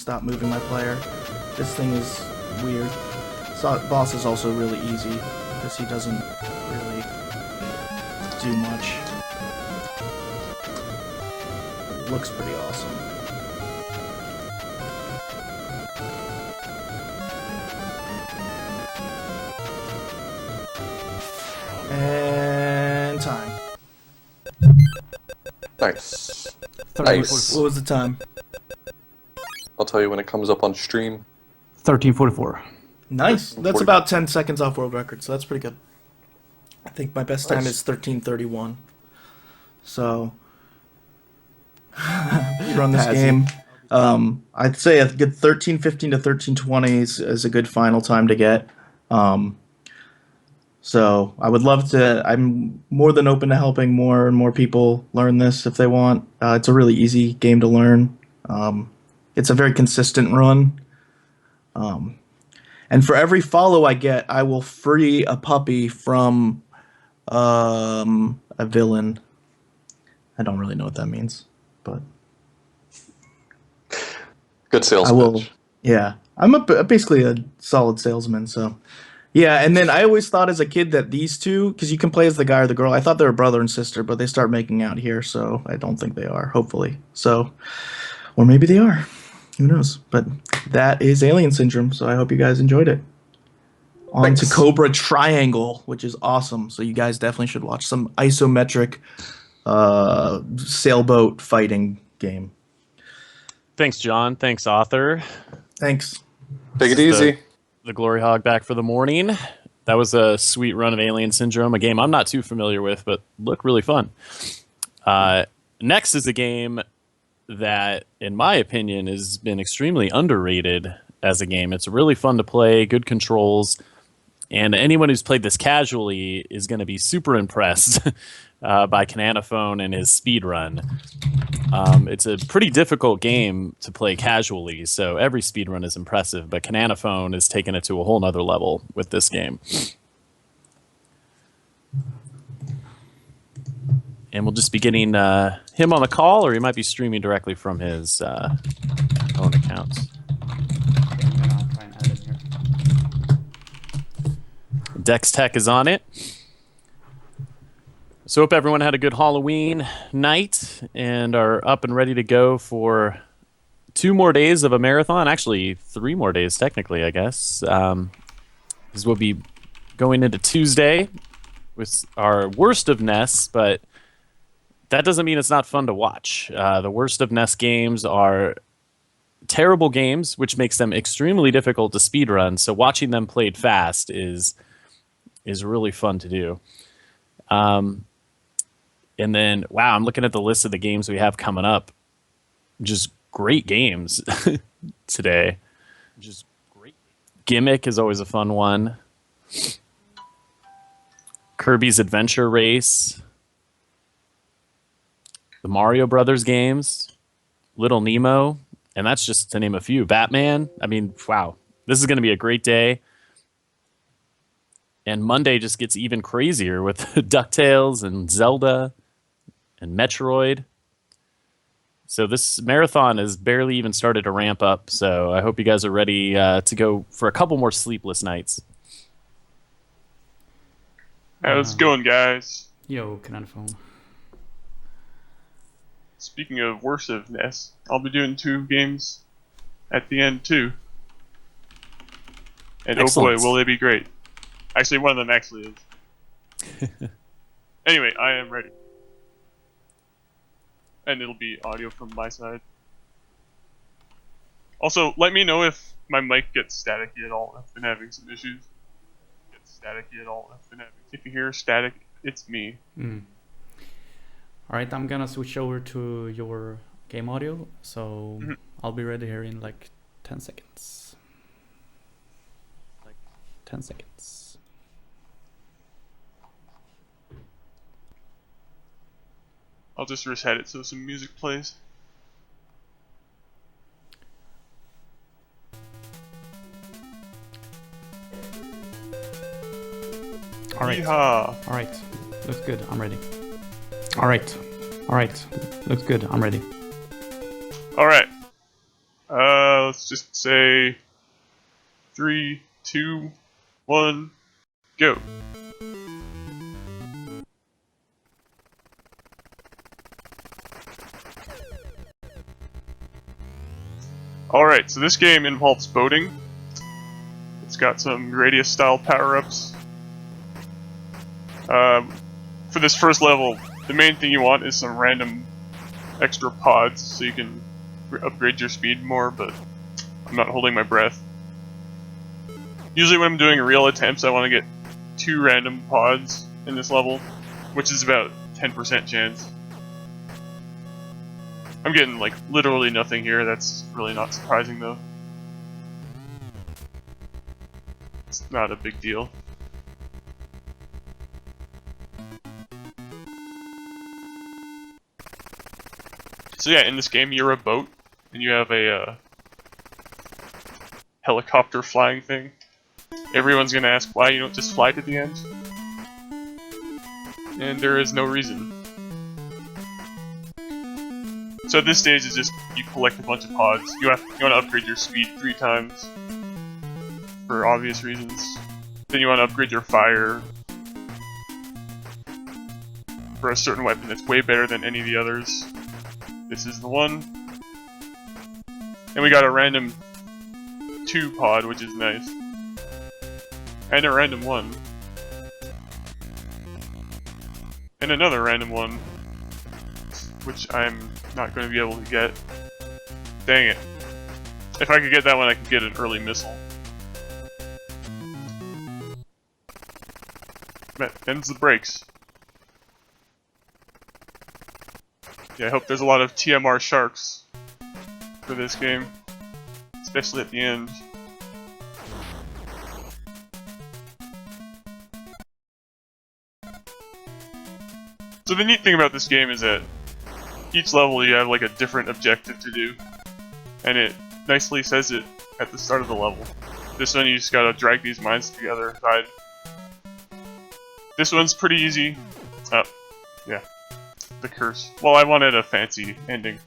stop moving my player. This thing is weird. Boss is also really easy because he doesn't really do much. Looks pretty awesome. And time. Nice. Nice. What was the time? I'll tell you when it comes up on stream. 13:44. Nice. That's about 10 seconds off world record, so that's pretty good. I think my best time is 13:31. So, run this game. I'd say a good 13:15 to 13:20 is a good final time to get. So I would love to. I'm more than open to helping more and more people learn this if they want. It's a really easy game to learn. It's a very consistent run. And for every follow I get, I will free a puppy from a villain. I don't really know what that means, but good sales pitch. Yeah, I'm basically a solid salesman, so. Yeah, and then I always thought as a kid that these two, because you can play as the guy or the girl, I thought they were brother and sister, but they start making out here, so I don't think they are, hopefully. So, or maybe they are. Who knows? But that is Alien Syndrome, so I hope you guys enjoyed it. On to Cobra Triangle, which is awesome, so you guys definitely should watch some isometric sailboat fighting game. Thanks, John. Thanks, author. Thanks. Take it easy. The Glory Hog back for the morning. That was a sweet run of Alien Syndrome, a game I'm not too familiar with, but looked really fun. Next is a game that, in my opinion, has been extremely underrated as a game. It's really fun to play, good controls, and anyone who's played this casually is going to be super impressed by Cananophone and his speed run. It's a pretty difficult game to play casually, so every speedrun is impressive, but Cananophone has taken it to a whole nother level with this game. And we'll just be getting him on the call, or he might be streaming directly from his own account. Dex Tech is on it. So hope everyone had a good Halloween night and are up and ready to go for 2 more days of a marathon. Actually, 3 more days, technically, I guess. Because we'll be going into Tuesday with our Worst of NES, but that doesn't mean it's not fun to watch. The Worst of NES games are terrible games, which makes them extremely difficult to speedrun, so watching them played fast is really fun to do. And then, wow, I'm looking at the list of the games we have coming up. Just great games today. Just great. Gimmick is always a fun one. Kirby's Adventure Race. The Mario Brothers games. Little Nemo. And that's just to name a few. Batman. I mean, wow. This is going to be a great day. And Monday just gets even crazier with DuckTales and Zelda and Metroid. So this marathon has barely even started to ramp up, so I hope you guys are ready to go for a couple more sleepless nights. How's it going, guys? Yo, Cananophone. Speaking of worse of NES, I'll be doing 2 games at the end, too. And Excellent. Oh boy, will they be great. Actually, one of them actually is. Anyway, I am ready. And it'll be audio from my side. Also, let me know if my mic gets staticky at all. I've been having some issues. If you hear static, it's me. Alright, I'm gonna switch over to your game audio, so I'll be ready here in like 10 seconds. 10 seconds. I'll just reset it so some music plays. Alright. Yeehaw. Alright. Looks good. I'm ready. Alright. Alright. Looks good. I'm ready. Alright. Let's let's just say 3, 2, 1, go. Alright, so this game involves boating. It's got some Gradius style power-ups. For this first level, the main thing you want is some random extra pods so you can upgrade your speed more, but I'm not holding my breath. Usually when I'm doing real attempts, I want to get 2 random pods in this level, which is about 10% chance. I'm getting, like, literally nothing here. That's really not surprising, though. It's not a big deal. So yeah, in this game, you're a boat, and you have a helicopter flying thing. Everyone's gonna ask why you don't just fly to the end. And there is no reason. So at this stage is just you collect a bunch of pods. You want to upgrade your speed 3 times for obvious reasons. Then you want to upgrade your fire for a certain weapon that's way better than any of the others. This is the one. And we got a random 2 pod, which is nice. And a random 1. And another random 1, which I'm not going to be able to get. Dang it. If I could get that one, I could get an early missile. That ends the brakes. Yeah, I hope there's a lot of TMR sharks for this game, especially at the end. So the neat thing about this game is that each level you have like a different objective to do, and it nicely says it at the start of the level. This one you just gotta drag these mines together. This one's pretty easy. Oh, yeah, the curse. Well, I wanted a fancy ending.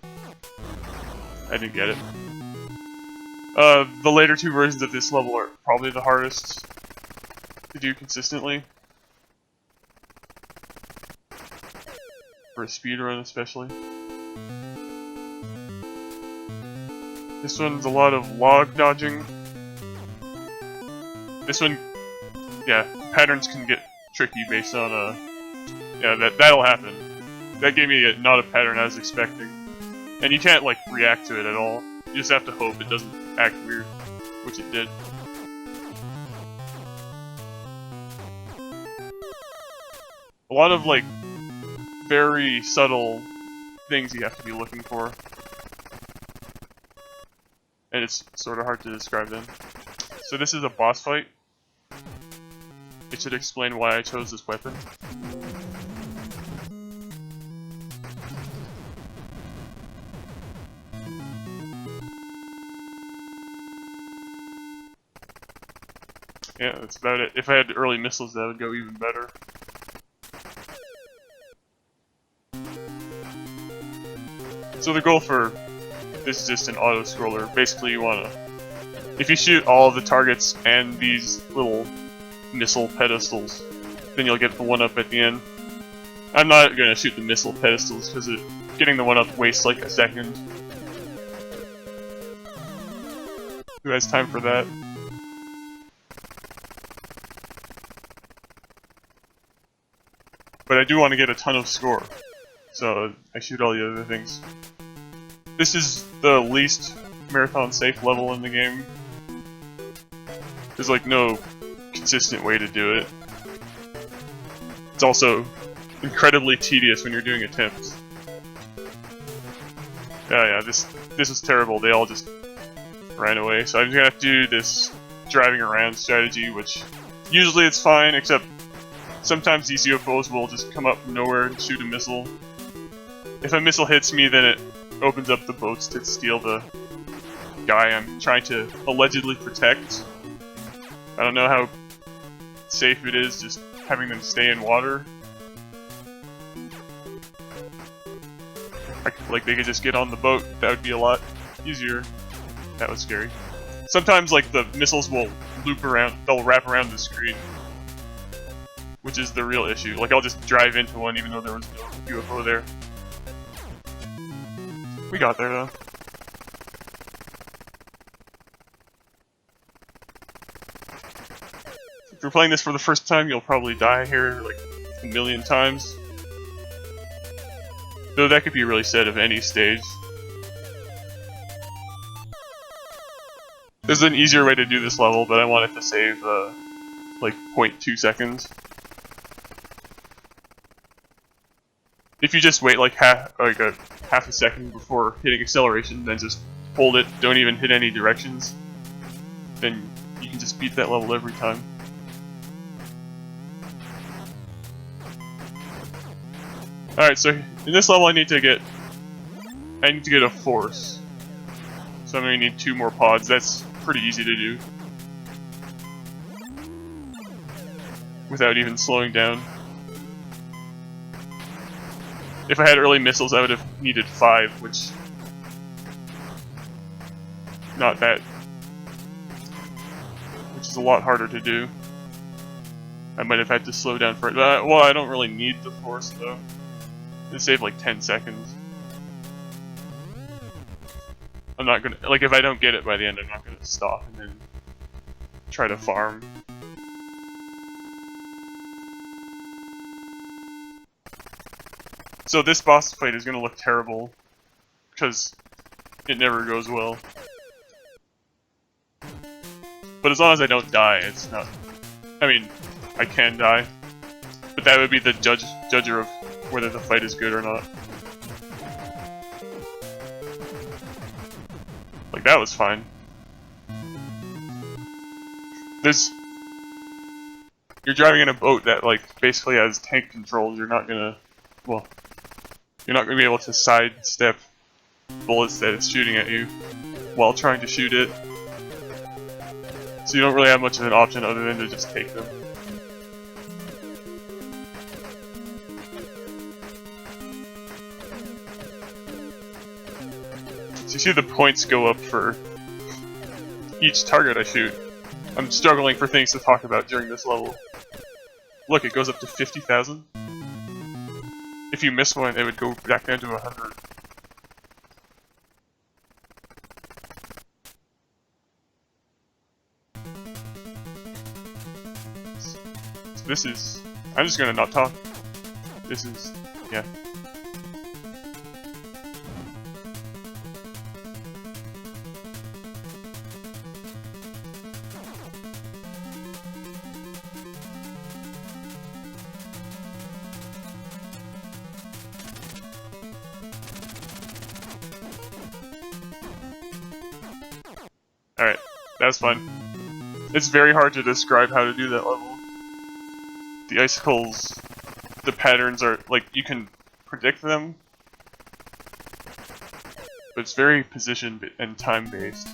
I didn't get it. The later 2 versions of this level are probably the hardest to do consistently. For a speedrun especially. This one's a lot of log dodging. This one, yeah, patterns can get tricky based on yeah, that'll happen. That gave me not a pattern I was expecting. And you can't like react to it at all. You just have to hope it doesn't act weird, which it did. A lot of like very subtle things you have to be looking for. And it's sort of hard to describe them. So this is a boss fight. It should explain why I chose this weapon. Yeah, that's about it. If I had early missiles, that would go even better. So the goal for this is just an auto-scroller. Basically, you wanna... If you shoot all of the targets and these little missile pedestals, then you'll get the 1-up at the end. I'm not gonna shoot the missile pedestals, because getting the 1-up wastes like a second. Who has time for that? But I do want to get a ton of score, so I shoot all the other things. This is the least marathon safe level in the game. There's like no consistent way to do it. It's also incredibly tedious when you're doing attempts. Yeah, this is terrible. They all just ran away, so I'm just gonna have to do this driving around strategy, which usually it's fine, except sometimes these UFOs will just come up from nowhere and shoot a missile. If a missile hits me, then it opens up the boats to steal the guy I'm trying to allegedly protect. I don't know how safe it is just having them stay in water. Like they could just get on the boat, that would be a lot easier. That was scary. Sometimes, like, the missiles will loop around, they'll wrap around the screen. Which is the real issue. Like, I'll just drive into one even though there was no UFO there. We got there, though. If you're playing this for the first time, you'll probably die here, like, a million times. Though that could be really said of any stage. There's an easier way to do this level, but I wanted to save, like, 0.2 seconds. If you just wait like half a second before hitting acceleration, then just hold it, don't even hit any directions, then you can just beat that level every time. Alright, so in this level I need to get a force. So I'm gonna need 2 more pods. That's pretty easy to do. Without even slowing down. If I had early missiles, I would have needed 5, which... not bad. Which is a lot harder to do. I might have had to slow down for it. Well, I don't really need the force, though. It saved like 10 seconds. I'm not gonna... like, if I don't get it by the end, I'm not gonna stop and then try to farm. So this boss fight is gonna look terrible, because it never goes well. But as long as I don't die, it's not... I mean, I can die, but that would be the judger of whether the fight is good or not. Like, that was fine. You're driving in a boat that, like, basically has tank controls. You're not gonna... well... you're not gonna be able to sidestep bullets that it's shooting at you while trying to shoot it. So you don't really have much of an option other than to just take them. So you see the points go up for each target I shoot. I'm struggling for things to talk about during this level. Look, it goes up to 50,000. If you miss one, it would go back down to 100. So this is... I'm just gonna not talk. This is... yeah. Alright, that was fun. It's very hard to describe how to do that level. The icicles, the patterns are, like, you can predict them, but it's very position and time based.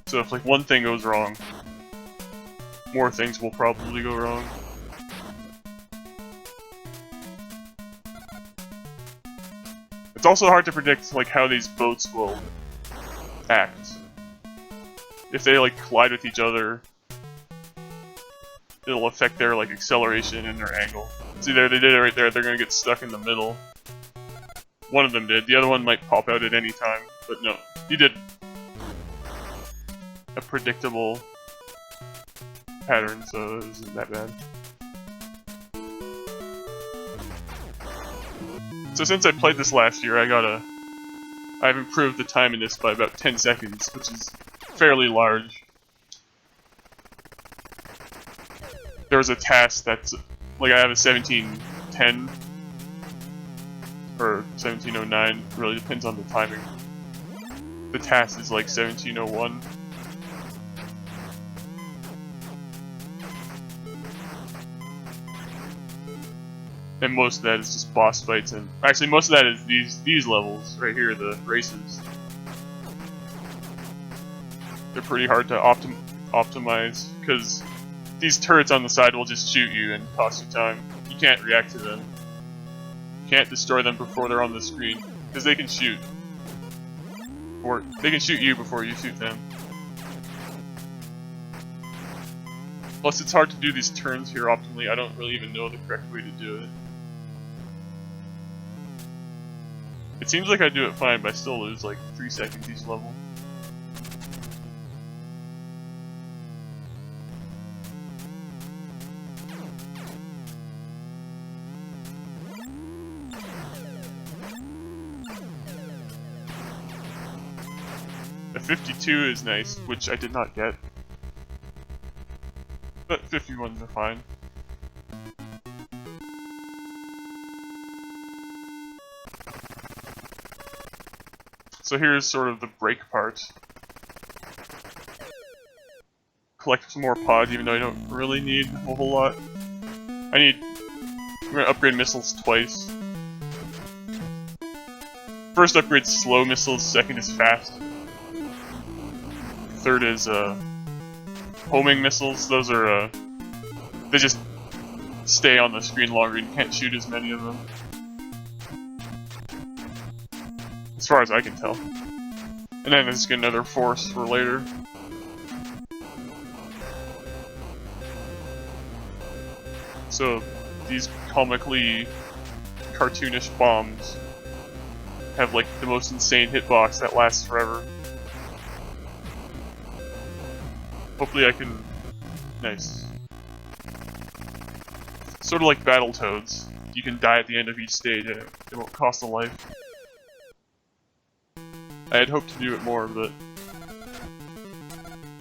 So if, like, one thing goes wrong, more things will probably go wrong. It's also hard to predict, like, how these boats will act. If they, like, collide with each other, it'll affect their, like, acceleration and their angle. See there, they did it right there, they're gonna get stuck in the middle. One of them did, the other one might pop out at any time, but no. He did a predictable pattern, so it isn't that bad. So since I played this last year, I've improved the time in this by about 10 seconds, which is fairly large. There was a task that's, like, I have a 1710 or 1709, really depends on the timing. The task is like 1701. And most of that is just boss fights, and actually most of that is these levels right here, the races. They're pretty hard to optimize, because these turrets on the side will just shoot you and cost you time. You can't react to them. You can't destroy them before they're on the screen, because they can shoot. Or they can shoot you before you shoot them. Plus, it's hard to do these turns here optimally. I don't really even know the correct way to do it. It seems like I do it fine, but I still lose like 3 seconds each level. The 52 is nice, which I did not get. But 51s are fine. So here's sort of the break part. Collect some more pods, even though I don't really need a whole lot. I'm gonna upgrade missiles twice. First upgrade slow missiles, second is fast. Third is homing missiles. Those are they just stay on the screen longer and you can't shoot as many of them. As far as I can tell. And then there's another force for later. So these comically cartoonish bombs have like the most insane hitbox that lasts forever. Hopefully I can... Nice. Sort of like Battletoads. You can die at the end of each stage and it won't cost a life. I had hoped to do it more, but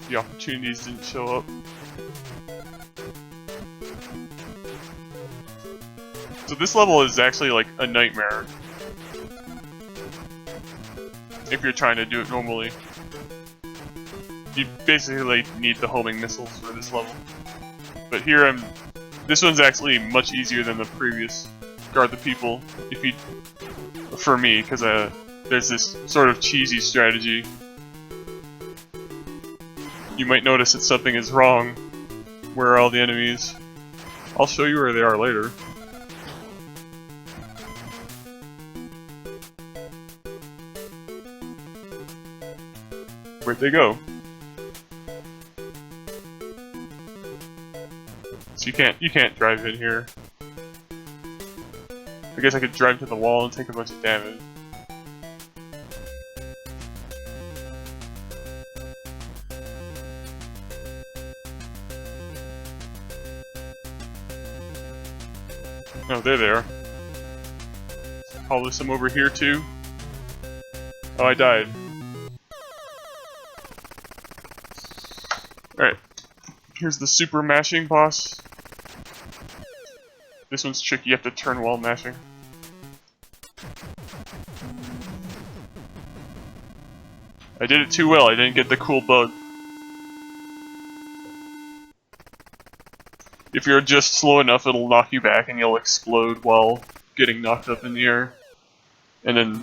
the opportunities didn't show up. So this level is actually like a nightmare if you're trying to do it normally. You basically need the homing missiles for this level. But here this one's actually much easier than the previous Guard the People, for me, because there's this sort of cheesy strategy. You might notice that something is wrong. Where are all the enemies? I'll show you where they are later. Where'd they go? So you can't drive in here. I guess I could drive to the wall and take a bunch of damage. Oh, there they are. Probably some over here too. Oh, I died. Alright. Here's the super mashing boss. This one's tricky, you have to turn while mashing. I did it too well, I didn't get the cool bug. If you're just slow enough, it'll knock you back and you'll explode while getting knocked up in the air. And then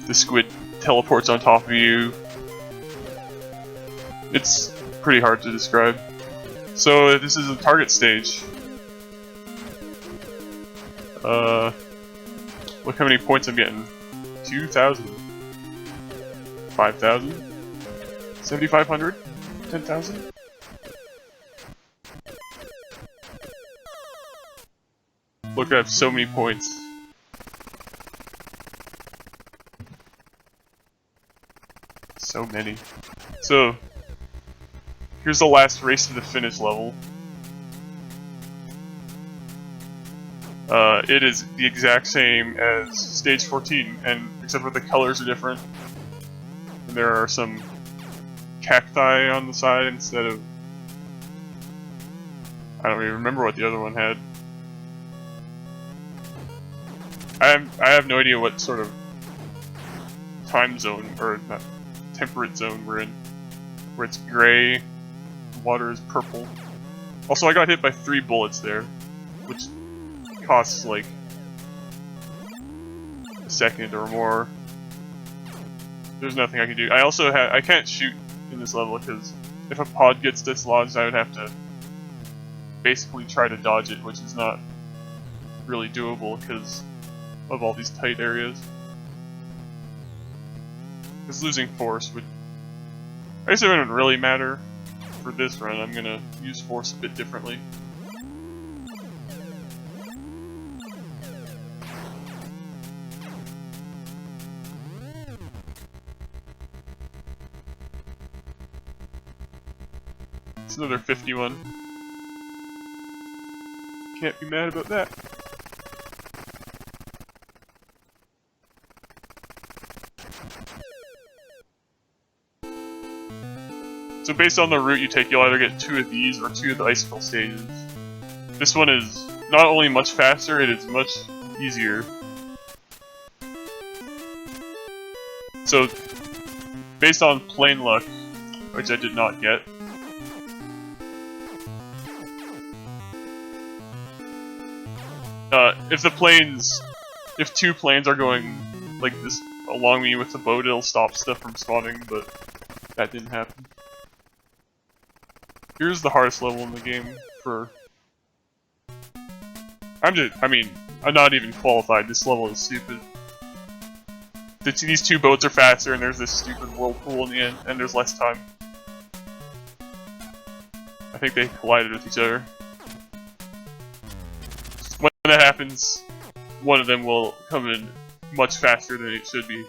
the squid teleports on top of you. It's pretty hard to describe. So this is a target stage. Look how many points I'm getting. 2,000. 5,000. 7,500. 10,000. Look, I have so many points. So many. So, here's the last race to the finish level. It is the exact same as stage 14, and except for the colors are different. And there are some cacti on the side instead of... I don't even remember what the other one had. I have no idea what sort of time zone, or not, temperate zone we're in. Where it's gray, the water is purple. Also, I got hit by 3 bullets there, which costs like a second or more. There's nothing I can do. I can't shoot in this level because if a pod gets dislodged, I would have to basically try to dodge it, which is not really doable because of all these tight areas. Because losing force would... I guess it wouldn't really matter for this run. I'm gonna use force a bit differently. It's another 51. Can't be mad about that. So based on the route you take, you'll either get 2 of these or 2 of the icicle stages. This one is not only much faster, it is much easier. So, based on plain luck, which I did not get, if 2 planes are going like this along me with the boat, it'll stop stuff from spawning, but that didn't happen. Here's the hardest level in the game for... I'm not even qualified. This level is stupid. These 2 boats are faster, and there's this stupid whirlpool in the end, and there's less time. I think they collided with each other. When that happens, one of them will come in much faster than it should be.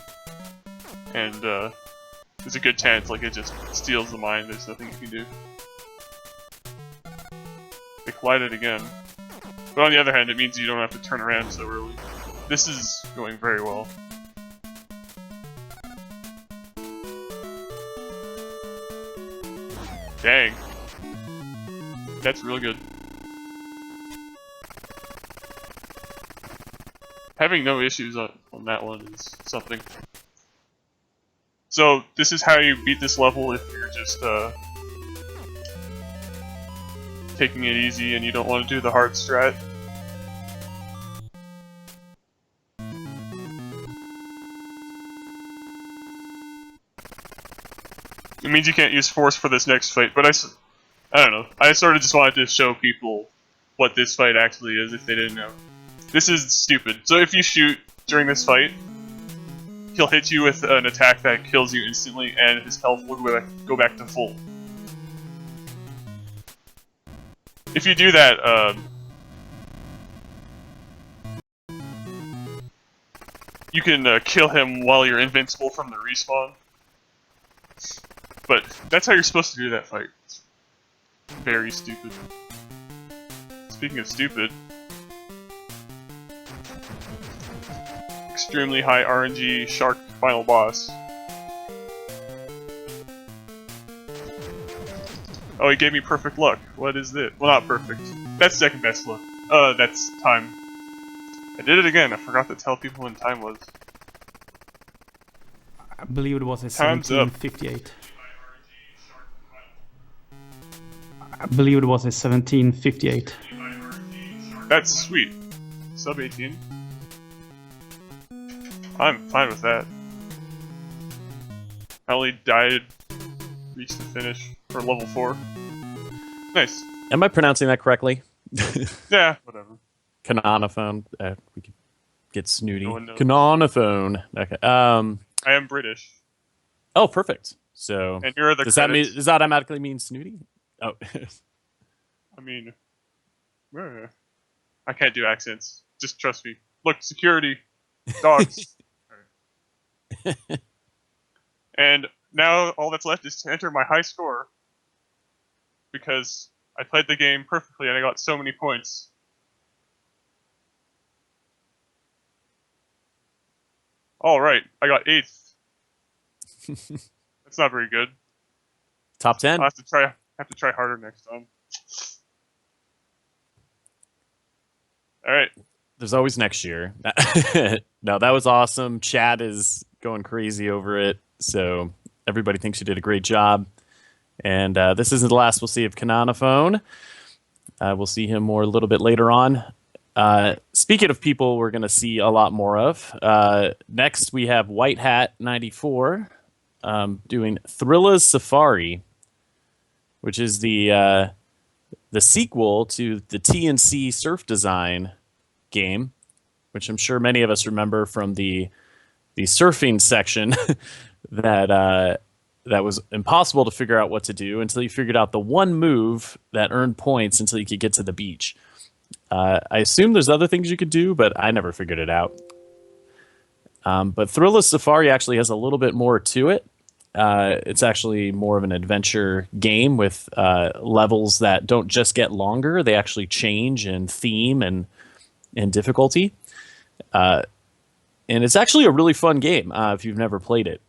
And, there's a good chance, like, it just steals the mine, there's nothing you can do. They collided again. But on the other hand, it means you don't have to turn around so early. This is going very well. Dang. That's real good. Having no issues on that one is something. So, this is how you beat this level if you're just, taking it easy and you don't want to do the hard strat. It means you can't use force for this next fight, but I don't know. I sort of just wanted to show people what this fight actually is if they didn't know. This is stupid. So if you shoot during this fight, he'll hit you with an attack that kills you instantly and his health will go back to full. If you do that, you can kill him while you're invincible from the respawn. But that's how you're supposed to do that fight. It's very stupid. Speaking of stupid, extremely high RNG shark final boss. Oh, he gave me perfect luck. What is this? Well, not perfect. That's second best luck. That's time. I did it again. I forgot to tell people when time was. I believe it was a Time's up. 1758. I believe it was a 1758. That's sweet. Sub 18. I'm fine with that. I only died, reached the finish for level 4. Nice. Am I pronouncing that correctly? Yeah, whatever. Canonophone. We could get snooty. No one knows. Canonophone. Okay. I am British. Oh, perfect. So And here are the does credits. that automatically mean snooty? Oh. I mean, I can't do accents. Just trust me. Look, security, dogs. And now all that's left is to enter my high score. Because I played the game perfectly and I got so many points. Alright, I got 8th. That's not very good. Top 10. I'll have to try harder next time. Alright. There's always next year. No, that was awesome. Chat is going crazy over it. So everybody thinks you did a great job. And this isn't the last we'll see of Canonophone. We'll see him more a little bit later on. Speaking of people we're going to see a lot more of, next we have White Hat 94 doing Thrilla's Safari, which is the sequel to the TNC Surf Design game, which I'm sure many of us remember from the surfing section that was impossible to figure out what to do until you figured out the one move that earned points until you could get to the beach. I assume there's other things you could do, but I never figured it out. But Thrilla Safari actually has a little bit more to it. It's actually more of an adventure game with levels that don't just get longer; they actually change in theme and difficulty. And it's actually a really fun game if you've never played it.